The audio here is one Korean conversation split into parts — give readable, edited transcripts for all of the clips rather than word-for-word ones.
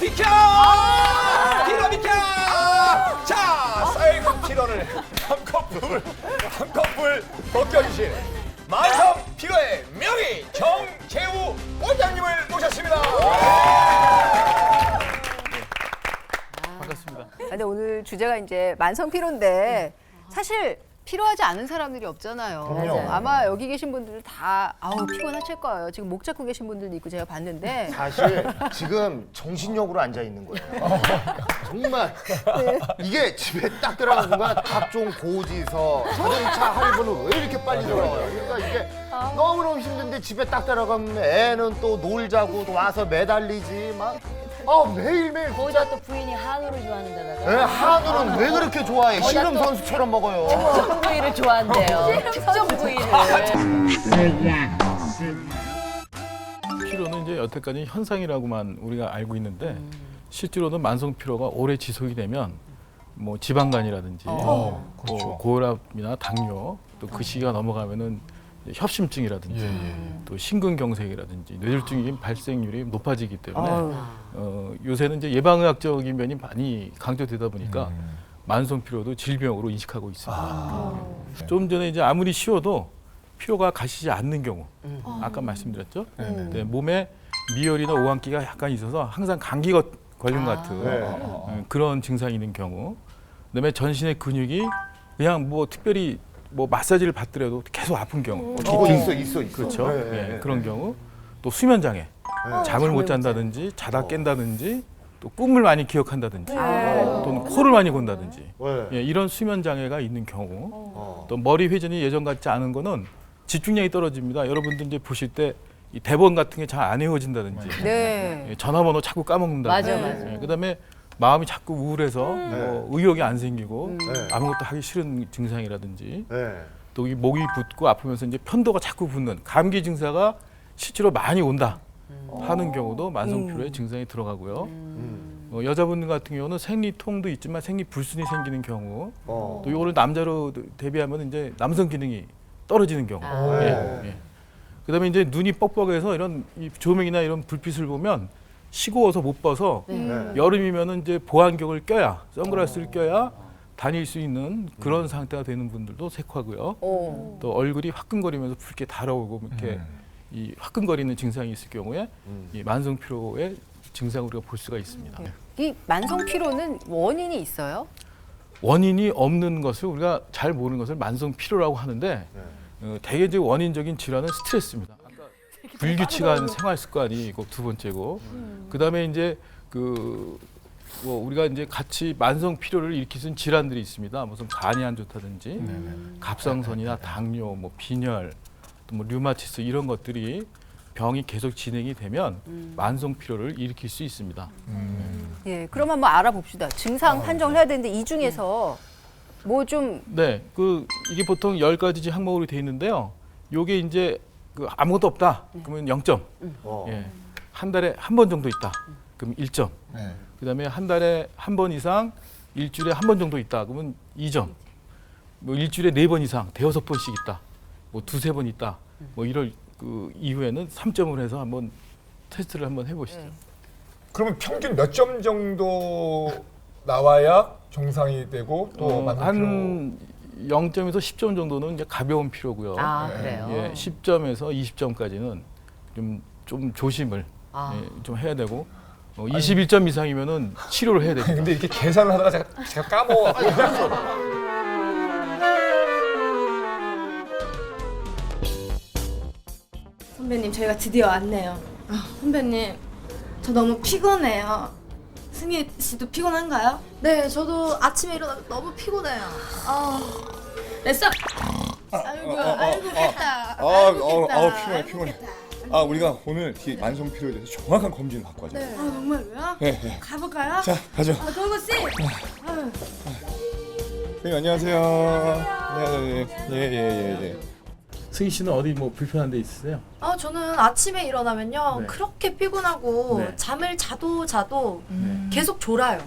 비켜! 피로 비켜! 자, 쌓여있는 피로를 한 커플 벗겨주실 만성 피로의 명의 정재우 원장님을 모셨습니다. 반갑습니다. 근데 오늘 주제가 이제 만성 피로인데 사실 피로하지 않은 사람들이 없잖아요. 그럼요. 아마 여기 계신 분들 다 아우 피곤하실 거예요. 지금 목 잡고 계신 분들도 있고 제가 봤는데 사실 지금 정신력으로 앉아 있는 거예요. 정말 이게 집에 딱 들어가는 순간 각종 고지서, 자동차 할부는 왜 이렇게 빨리 들어와요? 그러니까 이게 너무너무 힘든데 집에 딱 들어가면 애는 또 놀자고 또 와서 매달리지 막. 매일매일 거기다 또 부인이 한우를 좋아하는 데다가 애 한우는 왜 그렇게 좋아해? 씨름 선수처럼 먹어요. 특정 부위를 좋아한대요. 특정 부위를. 피로는 이제 여태까지 현상이라고만 우리가 알고 있는데 실제로는 만성 피로가 오래 지속이 되면 뭐 지방간이라든지 뭐 고혈압이나 당뇨 또 그 시기가 넘어가면은 협심증이라든지 또 심근경색이라든지 뇌졸중의 발생률이 높아지기 때문에 요새는 이제 예방의학적인 면이 많이 강조되다 보니까 만성 피로도 질병으로 인식하고 있습니다. 좀 전에 이제 아무리 쉬어도 피로가 가시지 않는 경우 아까 말씀드렸죠. 네, 몸에 미열이나 오한기가 약간 있어서 항상 감기 걸린 것 같은 그런 증상이 있는 경우, 그다음에 전신의 근육이 그냥 뭐 특별히 뭐 마사지를 받더라도 계속 아픈 경우, 있어. 그렇죠. 네. 그런 경우, 또 수면 장애, 잠을 못 잔다든지 자다 깬다든지, 또 꿈을 많이 기억한다든지, 또는 코를 많이 곤다든지, 이런 수면 장애가 있는 경우, 또 머리 회전이 예전 같지 않은 거는 집중력이 떨어집니다. 여러분들 이제 보실 때 이 대본 같은 게 잘 안 외워진다든지, 네. 전화번호 자꾸 까먹는다든지, 맞아. 그다음에 마음이 자꾸 우울해서 뭐 의욕이 안 생기고 아무것도 하기 싫은 증상이라든지, 또 이 목이 붓고 아프면서 이제 편도가 자꾸 붓는 감기 증세가 실제로 많이 온다 하는 경우도 만성 피로의 증상이 들어가고요. 여자분들 같은 경우는 생리통도 있지만 생리불순이 생기는 경우, 또 이거를 남자로 대비하면 이제 남성 기능이 떨어지는 경우. 그다음에 이제 눈이 뻑뻑해서 이런 이 조명이나 이런 불빛을 보면 시고워서 못 봐서 여름이면은 이제 보안경을 껴야, 선글라스를 껴야 다닐 수 있는 그런 상태가 되는 분들도 색하고요. 또 얼굴이 화끈거리면서 붉게 달아오고 이렇게 이 화끈거리는 증상이 있을 경우에 이 만성 피로의 증상을 우리가 볼 수가 있습니다. 이 만성 피로는 원인이 있어요? 원인이 없는 것을 우리가 잘 모르는 것을 만성 피로라고 하는데 대개 이제 원인적인 질환은 스트레스입니다. 아까 불규칙한 생활 습관이 있고 두 번째고, 그다음에 이제 뭐 우리가 이제 같이 만성 피로를 일으킬 수 있는 질환들이 있습니다. 무슨 간이 안 좋다든지, 갑상선이나 당뇨, 뭐 빈혈, 또 뭐 류마티스 이런 것들이 병이 계속 진행이 되면 만성 피로를 일으킬 수 있습니다. 예, 그럼 한번 알아봅시다. 증상 판정을 해야 되는데 이 중에서 뭐 좀 네, 이게 보통 10가지 항목으로 돼 있는데요. 요게 이제 아무것도 없다. 그러면 0점. 한 달에 한 번 정도 있다. 그럼 1점. 그다음에 한 달에 한 번 이상, 일주일에 한 번 정도 있다. 그러면 2점. 뭐 일주일에 4번 이상, 대여섯 번씩 있다. 뭐 두세 번 있다. 뭐 이럴 이후에는 3점을 해서 한번 테스트를 한번 해보시죠. 그러면 평균 몇 점 정도 나와야 정상이 되고 또 만성 한 0점에서 10점 정도는 이제 가벼운 피로고요. 그래요? 10점에서 20점까지는 좀 조심을 좀 해야 되고, 21점 이상이면은 치료를 해야 됩니다. 근데 이렇게 계산을 하다가 제가 까먹어. 선배님, 저희가 드디어 왔네요. 선배님, 저 너무 피곤해요. 승희 씨도 피곤한가요? 네, 저도 아침에 일어나면 너무 피곤해요. 됐어. 아이고 깼다. 피곤해. 우리가 오늘 이 만성 피로에 대해서 정확한 검진을 받고 하자. 네. 정말로요? 네. 가볼까요? 자, 가죠. 도구 씨. 네, 안녕하세요. 예. 승희 씨는 어디 뭐 불편한 데 있으세요? 저는 아침에 일어나면요. 네. 그렇게 피곤하고 네. 잠을 자도 계속 졸아요.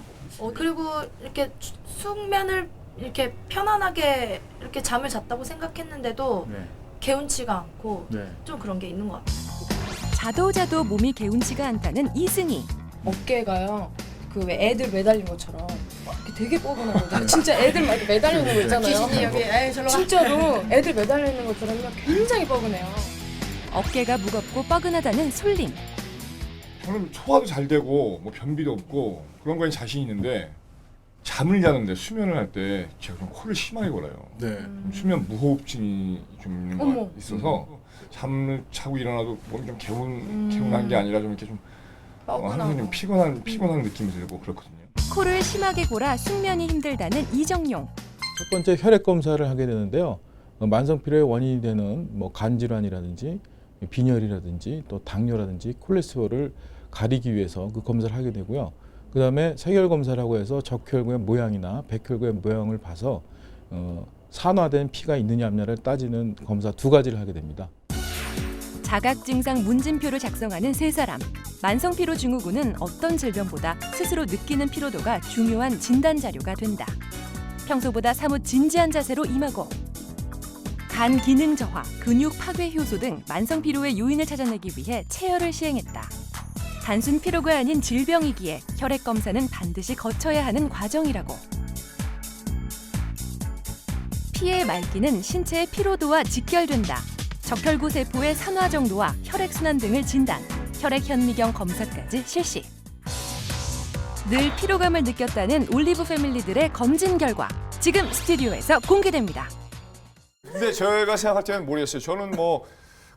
그리고 이렇게 숙면을 이렇게 편안하게 이렇게 잠을 잤다고 생각했는데도 네. 개운치가 않고 네. 좀 그런 게 있는 것 같아요. 자도 몸이 개운치가 않다는 이승희. 어깨가요. 그 왜 애들 매달린 것처럼 이렇게 되게 뻐근하거든요. 진짜 애들 막 이렇게 매달리는 거 있잖아요. 귀신이 여기 진짜로 애들 매달리는 것처럼요. 굉장히 뻐근해요. 어깨가 무겁고 뻐근하다는 솔림. 저는 소화도 잘 되고 뭐 변비도 없고 그런 거에 자신 있는데 잠을 자는데 수면을 할 때 제가 좀 코를 심하게 골아요. 네. 수면 무호흡증이 좀 있는 거 어머. 있어서 잠을 자고 일어나도 몸이 좀 개운한 게 아니라 좀 이렇게 좀 항상 좀 피곤한 느낌이 들고 그렇거든요. 코를 심하게 골아 숙면이 힘들다는 이정용. 첫 번째 혈액 검사를 하게 되는데요. 만성 피로의 원인이 되는 뭐 간 질환이라든지 빈혈이라든지 또 당뇨라든지 콜레스테롤을 가리기 위해서 그 검사를 하게 되고요. 그다음에 세결 검사라고 해서 적혈구의 모양이나 백혈구의 모양을 봐서 산화된 피가 있느냐 없느냐를 따지는 검사 두 가지를 하게 됩니다. 자각 증상 문진표를 작성하는 세 사람. 만성 피로 증후군은 어떤 질병보다 스스로 느끼는 피로도가 중요한 진단 자료가 된다. 평소보다 사뭇 진지한 자세로 임하고 간 기능 저하, 근육 파괴 효소 등 만성 피로의 요인을 찾아내기 위해 체열을 시행했다. 단순 피로가 아닌 질병이기에 혈액 검사는 반드시 거쳐야 하는 과정이라고. 피의 맑기는 신체의 피로도와 직결된다. 적혈구 세포의 산화 정도와 혈액순환 등을 진단, 혈액 현미경 검사까지 실시. 늘 피로감을 느꼈다는 올리브 패밀리들의 검진 결과 지금 스튜디오에서 공개됩니다. 근데 제가 생각할 때는 모르겠어요. 저는 뭐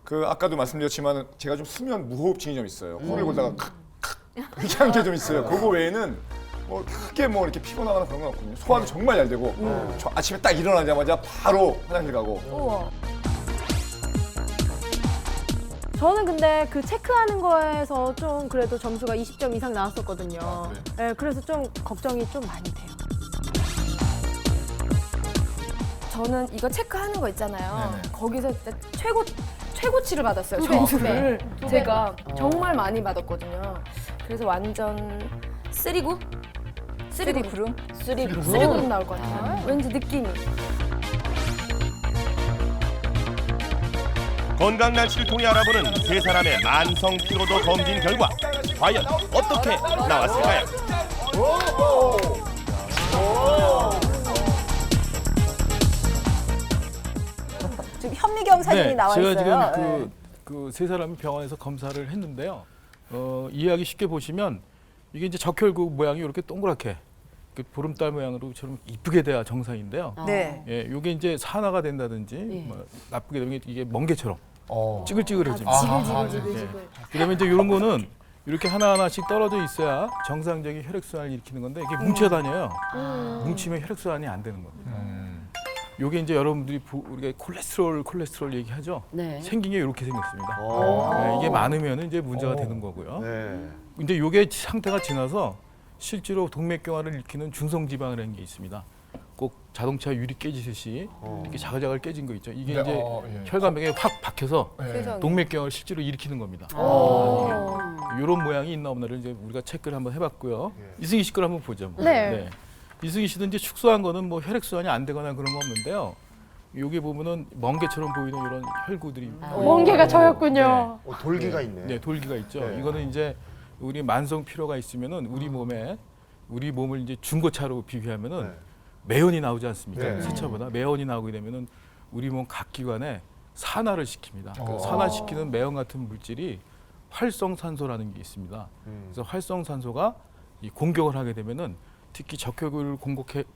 그 아까도 말씀드렸지만 제가 좀 수면 무호흡증이 좀 있어요. 코를 골다가 칵칵 이렇게 하는 게 좀 있어요. 그거 외에는 뭐 크게 뭐 이렇게 피곤하거나 그런 건 없거든요. 소화도 정말 잘 되고 저 아침에 딱 일어나자마자 바로 화장실 가고. 우와. 저는 근데 그 체크하는 거에서 좀 그래도 점수가 20점 이상 나왔었거든요. 네, 그래서 좀 걱정이 좀 많이 돼요. 저는 이거 체크하는 거 있잖아요. 네네. 거기서 진짜 최고치를 받았어요. 점수를 제가 정말 많이 받았거든요. 그래서 완전 3굿? 3굿 구름? 3굿 나올 것 같아요. 왠지 느낌이. 건강 날씨를 통해 알아보는 세 사람의 만성 피로도 검진 결과 과연 어떻게 나왔을까요? 지금 현미경 사진이 나와 있어요. 제가 지금 그 세 사람이 병원에서 검사를 했는데요. 이해하기 쉽게 보시면 이게 이제 적혈구 모양이 이렇게 동그랗게 그 보름달 모양으로처럼 이쁘게 돼야 정상인데요. 네. 예, 이게 이제 산화가 된다든지 뭐 나쁘게 되면 이게 멍게처럼 찌글찌글해집니다. 지글지글. 그다음에 이제 이런 거는 이렇게 하나하나씩 떨어져 있어야 정상적인 혈액순환을 일으키는 건데 이게 뭉쳐 다녀요. 뭉치면 혈액순환이 안 되는 겁니다. 요게 이제 여러분들이 우리가 콜레스테롤 얘기하죠. 네. 생긴 게 이렇게 생겼습니다. 네, 이게 많으면 이제 문제가 되는 거고요. 네. 근데 요게 상태가 지나서 실제로 동맥경화를 일으키는 중성지방이라는 게 있습니다. 꼭 자동차 유리 깨지듯이 이렇게 자글자글 깨진 거 있죠. 이게 네, 이제 예. 혈관벽에 확 박혀서 세상에. 동맥경화를 실제로 일으키는 겁니다. 이런 모양이 있나 없나를 이제 우리가 체크를 한번 해봤고요. 이승희 씨 걸 한번 보죠. 뭐. 네. 이승희 씨도 이제 축소한 거는 뭐 혈액순환이 안 되거나 그런 거 없는데요. 여기 보면은 멍게처럼 보이는 이런 혈구들이 멍게가 저였군요. 돌기가 있네. 네, 돌기가 있죠. 네. 이거는 이제 우리 만성 피로가 있으면은 우리 몸을 이제 중고차로 비교하면은 네. 매연이 나오지 않습니까? 네. 새 차보다 매연이 나오게 되면은 우리 몸 각 기관에 산화를 시킵니다. 그 산화시키는 매연 같은 물질이 활성산소라는 게 있습니다. 그래서 활성산소가 이 공격을 하게 되면은 특히 적혈구를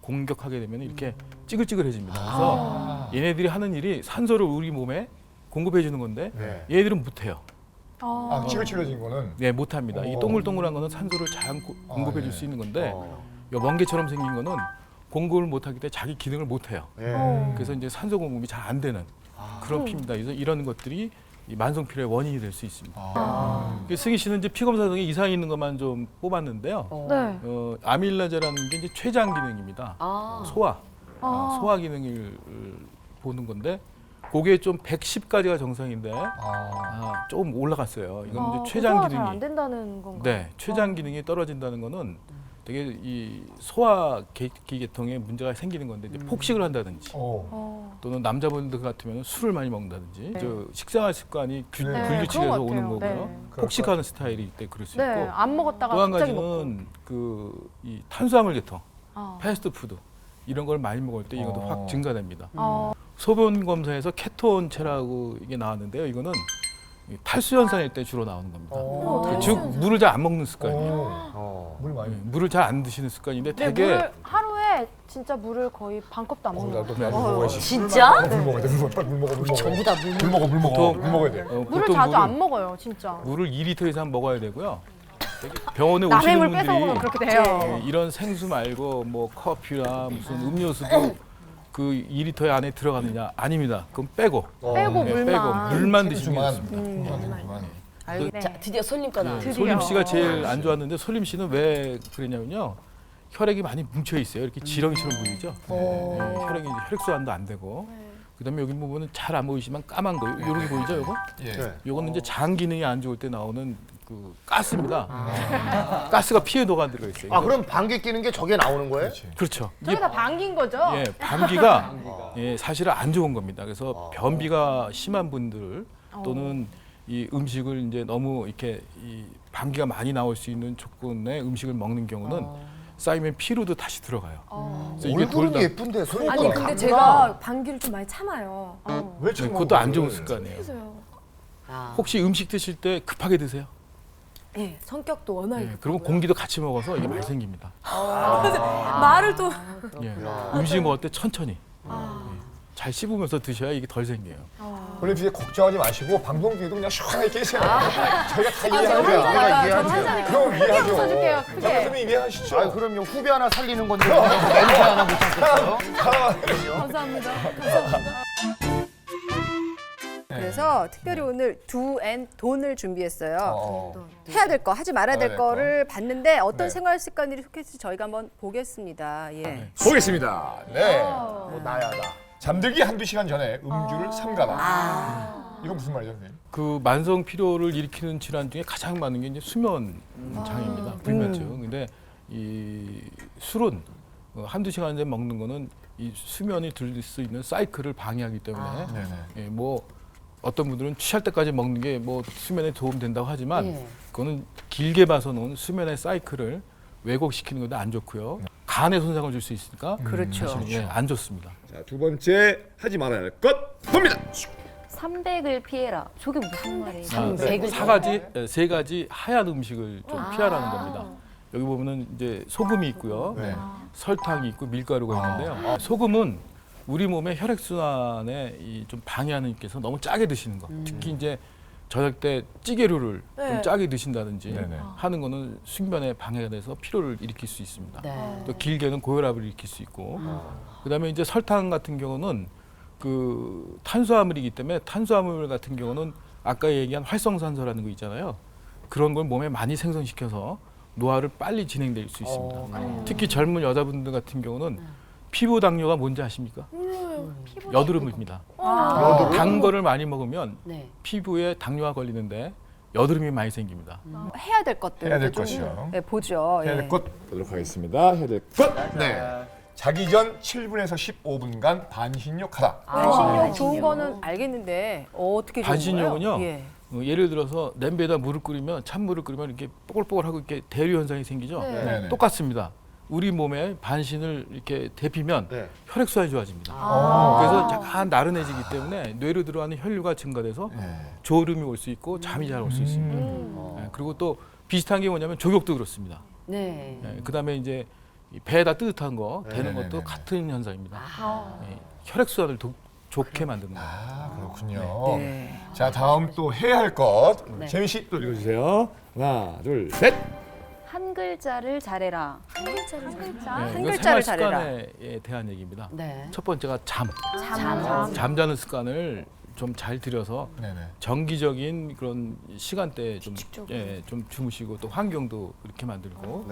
공격하게 되면 이렇게 찌글찌글해집니다. 그래서 얘네들이 하는 일이 산소를 우리 몸에 공급해 주는 건데 네. 얘네들은 못해요. 찌글찌글해진 거는 네, 못합니다. 이 동글동글한 거는 산소를 잘 공급해 줄 수 있는 건데 요 멍게처럼 생긴 거는 공급을 못하기 때문에 자기 기능을 못해요. 그래서 이제 산소 공급이 잘 안 되는 그런 피입니다. 그래서 이런 것들이 이 만성 피로의 원인이 될 수 있습니다. 승희 씨는 이제 피 검사 중에 이상이 있는 것만 좀 뽑았는데요. 네. 아밀라제라는 게 이제 췌장 기능입니다. 소화 기능을 보는 건데 그게 좀 110까지가 정상인데 좀 올라갔어요. 이건 이제 췌장 소화가 기능이 잘안 된다는 건가요? 네, 췌장 기능이 떨어진다는 거는 되게 이 소화기 계통에 문제가 생기는 건데 이제 폭식을 한다든지 또는 남자분들 같으면 술을 많이 먹는다든지 저 식생활 습관이 불규칙해서 그런 것 오는 같아요. 거고요. 네. 폭식하는 스타일일 때 그럴 수 네, 있고 안 먹었다가 또 한 갑자기 먹고. 가지는 그 이 탄수화물 계통, 어. 패스트푸드 이런 걸 많이 먹을 때 이것도 확 증가됩니다. 어. 소변 검사에서 케톤체라고 이게 나왔는데요. 이거는 이 탈수 현상일 때 주로 나오는 겁니다. 즉 물을 잘 안 먹는 습관이에요. 물 많이. 물을 잘 안 드시는 습관인데 네, 되게 물을 하루에 진짜 물을 거의 반 컵도 안 먹는 것 같아요. 진짜? 물 먹어야 돼. 물 먹어. 물 먹어. 전부 다 물. 물 먹어. 물 먹어. 보통- 물 먹어야 돼. 물을 보통 자주 안 먹어요, 진짜. 물을 2리터 이상 먹어야 되고요. 되게 병원에 남의 오시는 물 분들이 뺏어 먹으면 그렇게 돼요. 예, 이런 생수 말고 뭐 커피나 무슨 음료수도 그 2리터 안에 들어가느냐? 아닙니다. 그럼 빼고 빼고 네, 물만. 빼고 물만 드시면 좋습니다. 네. 자, 드디어 손님 거다. 네, 솔림 씨가 제일 안 좋았는데 솔림 씨는 왜 그랬냐면요. 혈액이 많이 뭉쳐 있어요. 이렇게 지렁이처럼 보이죠. 네, 혈액이 이제 혈액순환도 안 되고. 그다음에 여기 부분은 잘 안 보이지만 까만 거, 요렇게 보이죠, 요거? 예. 요거는 이제 장 기능이 안 좋을 때 나오는 그 가스입니다. 가스가 피해 녹아 들어 있어요. 아 그럼 방귀 끼는 게 저게 나오는 거예요? 그렇죠. 저게 다 방귀인 거죠? 예, 감기가 예, 사실은 안 좋은 겁니다. 그래서 변비가 심한 분들 또는 이 음식을 이제 너무 이렇게 이 감기가 많이 나올 수 있는 조건의 음식을 먹는 경우는 쌓이면 피로도 다시 들어가요. 그래서 이게 얼굴은 돌다 예쁜데 손이 아니 근데 제가 방귀를 좀 많이 참아요. 왜 네, 그것도 안 좋은 습관이에요. 그래서요. 아. 혹시 음식 드실 때 급하게 드세요? 예, 성격도 워낙. 예, 그러면 공기도 같이 먹어서 이게 많이 생깁니다. 말을 또. 예, 음식 먹을 때 천천히 예, 잘 씹으면서 드셔야 이게 덜 생겨요. 원래 이제 걱정하지 마시고 방송 중에도 그냥 시원하게 깨세요. 저희가 다 이해하고요. 내가 한 이해하죠. 잔에 그럼 이해하죠. 웃어줄게요, 크게. 장사님이 이해하시죠. 아 그럼요 후배 하나 살리는 건데 냄새 하나 못 참겠어요? 감사합니다. 감사합니다. 그래서 특별히 오늘 두앤 돈을 준비했어요. 해야 될 거, 하지 말아야 될 거를 봤는데 어떤 네. 생활 습관들이 속했을지 저희가 한번 보겠습니다. 예. 보겠습니다. 네. 뭐 나야 나. 잠들기 한두 시간 전에 음주를 삼가라. 이건 무슨 말이죠, 선생님? 그 만성 피로를 일으키는 질환 중에 가장 많은 게 이제 수면 장애입니다. 불면증. 근데 이 술은 한두 시간 전에 먹는 거는 이 수면이 들 수 있는 사이클을 방해하기 때문에 네네. 예, 뭐 어떤 분들은 취할 때까지 먹는 게 뭐 수면에 도움 된다고 하지만 예. 그거는 길게 봐서는 수면의 사이클을 왜곡시키는 것도 안 좋고요. 간에 손상을 줄 수 있으니까 그렇죠. 사실은 예, 안 좋습니다. 자, 두 번째 하지 말아야 할 것 봅니다. 300을 피해라. 저게 무슨 말이에요? 300을 세 가지 하얀 음식을 좀 피하라는 겁니다. 여기 보면은 이제 소금이 있고요, 네. 설탕이 있고 밀가루가 있는데요. 소금은 우리 몸의 혈액 순환에 좀 방해하는 께서 너무 짜게 드시는 거. 특히 이제 저녁 때 찌개류를 좀 짜게 드신다든지 네네. 하는 거는 숙면에 방해가 돼서 피로를 일으킬 수 있습니다. 네. 또 길게는 고혈압을 일으킬 수 있고, 그다음에 이제 설탕 같은 경우는 그 탄수화물이기 때문에 탄수화물 같은 경우는 아까 얘기한 활성산소라는 거 있잖아요. 그런 걸 몸에 많이 생성시켜서 노화를 빨리 진행될 수 있습니다. 특히 젊은 여자분들 같은 경우는 피부 당뇨가 뭔지 아십니까? 여드름입니다. 단 거를 많이 먹으면 네. 피부에 당뇨가 걸리는데 여드름이 많이 생깁니다. 해야 될 것들. 해야 될 것이요. 네, 보죠. 해야 예. 될 것 보도록 하겠습니다. 해야 될 것. 네. 자기 전 7분에서 15분간 반신욕하라. 반신욕 좋은 거는 알겠는데 어떻게 좋은 반신욕은요. 거예요? 예. 예를 들어서 냄비에다 물을 끓이면 찬물을 끓이면 이렇게 뽀글뽀글하고 이렇게 대류 현상이 생기죠. 네네. 똑같습니다. 우리 몸에 반신을 이렇게 데피면 네. 혈액 순환이 좋아집니다. 아. 그래서 약간 나른해지기 때문에 뇌로 들어가는 혈류가 증가돼서 졸음이 올 수 있고 잠이 잘 올 수 있습니다. 네, 그리고 또 비슷한 게 뭐냐면 족욕도 그렇습니다. 네. 그다음에 이제 이 배에다 뜨뜻한 거 되는 네네네네. 것도 같은 현상입니다. 혈액 순환을 좋게 만드는 거예요. 아, 그렇군요. 네. 자, 다음 또 해야 할 것. 네. 재민 씨 또 읽어주세요. 하나, 둘, 셋. 한 글자를 잘해라. 한 글자. 네, 한 이건 글자를 생활 잘해라. 습관에 대한 얘기입니다. 네. 첫 번째가 잠. 잠자는 습관을 좀 잘 들여서 네네. 정기적인 그런 시간대에 좀 주무시고 또 환경도 이렇게 만들고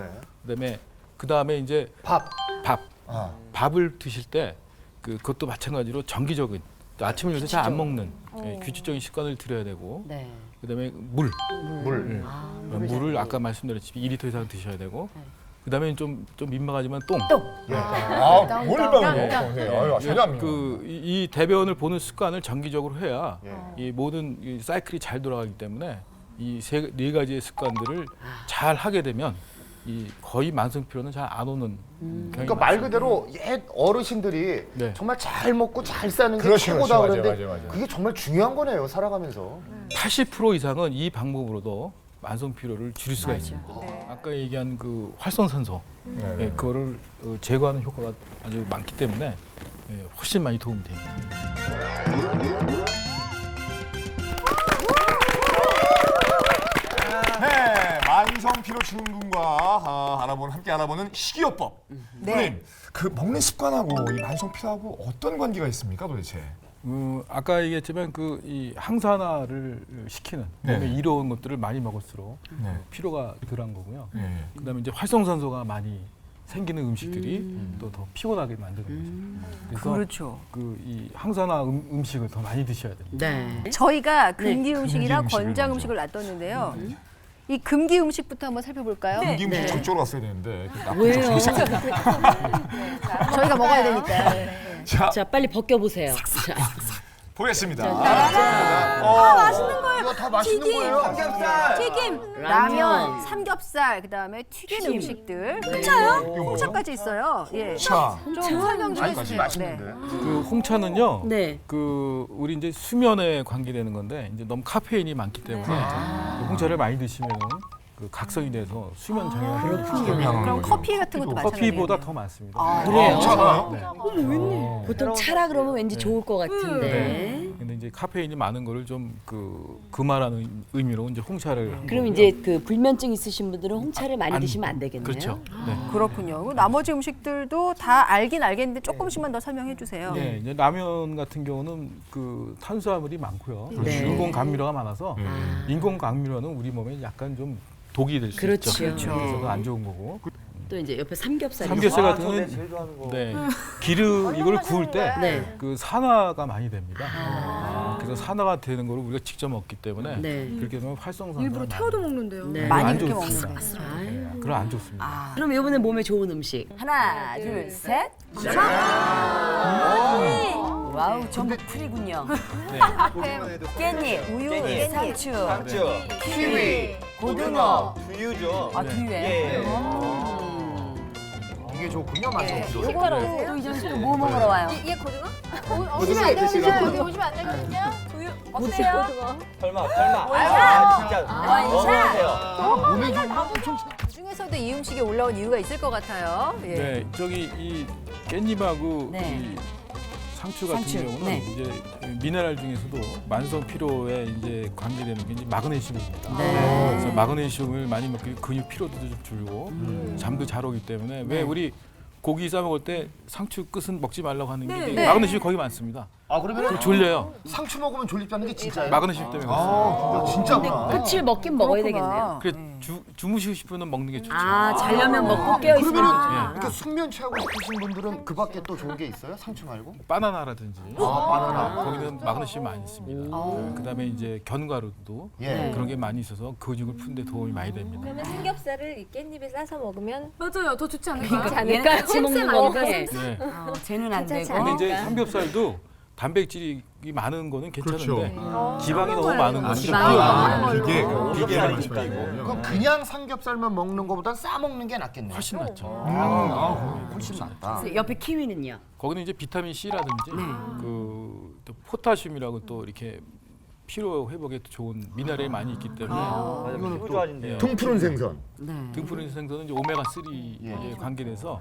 네. 그다음에 이제 밥. 밥을 드실 때 그것도 마찬가지로 정기적인 또 아침을 요새 잘 안 먹는 규칙적인 습관을 들여야 되고 네. 그다음에 물을 아까 말씀드렸듯이 2리터 이상 드셔야 되고 그다음에 좀 민망하지만 똥. 몰빵이요. 전혀 안 이 대변을 보는 습관을 정기적으로 해야 예. 이 모든 이 사이클이 잘 돌아가기 때문에 이 네 가지의 습관들을 잘 하게 되면 이 거의 만성 피로는 잘 안 오는 경향이 그러니까 말 그대로 옛 어르신들이 네. 정말 잘 먹고 잘 사는 게 그렇죠, 최고다 그렇죠. 그러는데 맞아요. 그게 정말 중요한 거네요, 살아가면서. 80% 이상은 이 방법으로도 만성 피로를 줄일 수가 있습니다. 아까 얘기한 그 활성산소 예, 그거를 제거하는 효과가 아주 많기 때문에 예, 훨씬 많이 도움이 됩니다. 네, 만성 피로 증후군과 함께 알아보는 식이요법. 선생님, 그 먹는 습관하고 이 만성 피로하고 어떤 관계가 있습니까, 도대체? 아까 얘기했지만 그 이 항산화를 시키는 몸에 이로운 것들을 많이 먹을수록 피로가 덜한 거고요. 그다음에 이제 활성산소가 많이 생기는 음식들이 또 더 피곤하게 만드는 거죠. 그래서 그렇죠. 그 이 항산화 음식을 더 많이 드셔야 됩니다. 네. 저희가 금기 음식이랑 금기 음식을 권장 먼저. 음식을 놨뒀는데요. 이 금기 음식부터 한번 살펴볼까요? 금기 음식 저쪽으로 갔어야 되는데. 왜요? 저희가 먹어야 되니까. 자, 자, 빨리 벗겨보세요. 자, 보겠습니다. 맛있는 거예요. 이거 다 맛있는 거예요. 튀김, 라면, 삼겹살, 그다음에 튀긴 음식들. 홍차요? 홍차까지 있어요. 예. 자, 좀 설명 좀 아직까지 해주세요. 맛있는데. 그 홍차는요. 네. 그 우리 이제 수면에 관계되는 건데 이제 너무 카페인이 많기 때문에 그 홍차를 많이 드시면은 그 각성이 돼서 수면 장애가 생기죠. 그럼 커피 같은 것도 마찬가지예요. 커피보다 더 많습니다. 그래요? 보통 차라 그러면 왠지 좋을 것 같은데. 근데 이제 카페인이 많은 거를 좀 금하라는 의미로 이제 홍차를 그럼 이제 그 불면증 있으신 분들은 홍차를 많이 드시면 안 되겠네요. 그렇죠. 네. 그렇군요. 그리고 나머지 음식들도 다 알긴 알겠는데 조금씩만 더 설명해 주세요. 네, 이제 라면 같은 경우는 그 탄수화물이 많고요. 네. 인공 감미료가 많아서 인공 감미료는 우리 몸에 약간 좀 독이 될 수 그렇죠. 있죠. 그래서 안 좋은 거고. 또 이제 옆에 삼겹살이 삼겹살 같은 경우는 기름 이걸 구울 때 네. 그 산화가 많이 됩니다. 그래서 산화가 되는 걸 우리가 직접 먹기 때문에 네. 그렇게 되면 활성산소가 일부러 태워도 먹는데요. 네. 많이 안 그렇게 좋습니다. 먹는데. 네, 그럼 안 좋습니다. 그럼 이번에 몸에 좋은 음식. 하나, 둘, 셋. 와우, 전부 풀이군요. 깻잎, 우유, 상추, 키위, 고등어, 두유죠. 아, 두유에. 이게 좋군요, 만성 피로. 또 이제 뭐 먹으러 와요? 이게 고등어? 오시면 안 되거든요. 여기 오시면 안 되거든요. 두유 어때요? 설마. 아, 진짜. 원샷. 몸에 좋은 거 엄청 그 중에서도 이 음식이 올라온 이유가 있을 것 같아요. 예. 네, 저기 이 깻잎하고 네. 이 상추 같은 상추, 경우는 네. 이제 미네랄 중에서도 만성 피로에 이제 관계되는 게 이제 마그네슘입니다. 네. 그래서 마그네슘을 많이 먹기 근육 피로도 좀 줄고 잠도 잘 오기 때문에 왜 우리 고기 싸 먹을 때 상추 끝은 먹지 말라고 하는 게 이제 마그네슘이 거기 많습니다. 아, 그러면 졸려요. 상추 먹으면 졸립다는 게 진짜예요? 마그네슘 때문에 그렇습니다. 진짜구나. 끝을 먹긴 먹어야 되겠네요. 그래 주무시고 싶으면 먹는 게 좋죠. 아, 자려면 먹고 깨어 있으면 그러면은 되죠. 이렇게 숙면 취하고 싶으신 분들은 그 밖에 또 좋은 게 있어요? 상추 말고? 바나나라든지 바나나. 거기는 마그네슘이 많이 있습니다. 그다음에 이제 견과류도 예. 그런 게 많이 있어서 근육을 푸는데 도움이 많이 됩니다. 그러면 삼겹살을 이 깻잎에 싸서 먹으면 맞아요. 더 좋지 않을까요? 얘는 같이 먹는 건데 네. 쟤는 안 되고. 근데 이제 삼겹살도 단백질이 많은 거는 괜찮은데 지방이 너무 많은 거는 좀 지방이 위험해요. 기계 그럼 그냥 삼겹살만 먹는 것보단 싸 먹는 게 낫겠네요. 훨씬 낫죠. 훨씬 낫다. 옆에 키위는요? 거기는 이제 비타민 C라든지 또 포타슘이라고 또 이렇게 피로 회복에 좋은 미네랄이 많이 있기 때문에 피부 좋아진대요. 등푸른 생선. 등푸른 생선은 이제 오메가 3에 관계돼서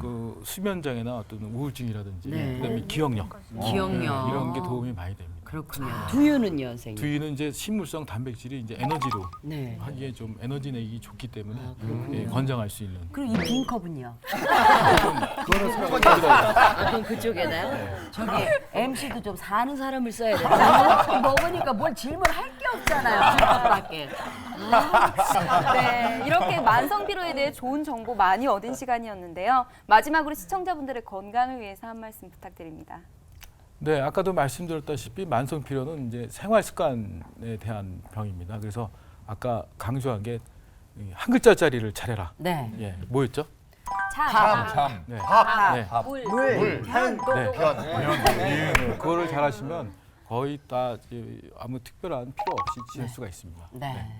그 수면 장애나 어떤 우울증이라든지 그다음에 기억력 기억력. 이런 게 도움이 많이 됩니다. 그렇군요. 두유는요, 선생님? 두유는 이제 식물성 단백질이 이제 에너지로 네. 하기에 좀 에너지 내기 좋기 때문에 예, 건강할 수 있는. 그럼 이 빈 컵은요? 그거는 생각보다 그럼 그쪽에다요? 저기 MC도 좀 사는 사람을 써야 돼요. 먹으니까 뭘 질문할 게 없잖아요. 밖에. 네, 이렇게 만성 피로에 대해 좋은 정보 많이 얻은 시간이었는데요. 마지막으로 시청자분들의 건강을 위해서 한 말씀 부탁드립니다. 네, 아까도 말씀드렸다시피 만성 피로는 이제 생활 습관에 대한 병입니다. 그래서 아까 강조한 게 한 글자짜리를 잘해라. 네. 예, 뭐였죠? 참. 네. 밥. 물. 편. 네, 그거를 잘하시면 거의 다 아무 특별한 필요 없이 지낼 수가 있습니다. 네.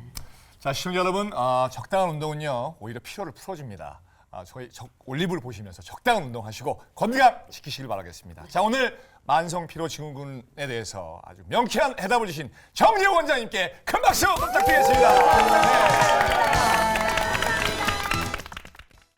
자, 시청자 여러분, 적당한 운동은요 오히려 피로를 풀어줍니다. 저희 올리브를 보시면서 적당한 운동하시고 건강 지키시길 바라겠습니다. 자, 오늘 만성 피로 증후군에 대해서 아주 명쾌한 해답을 주신 정재호 원장님께 큰 박수 부탁드리겠습니다.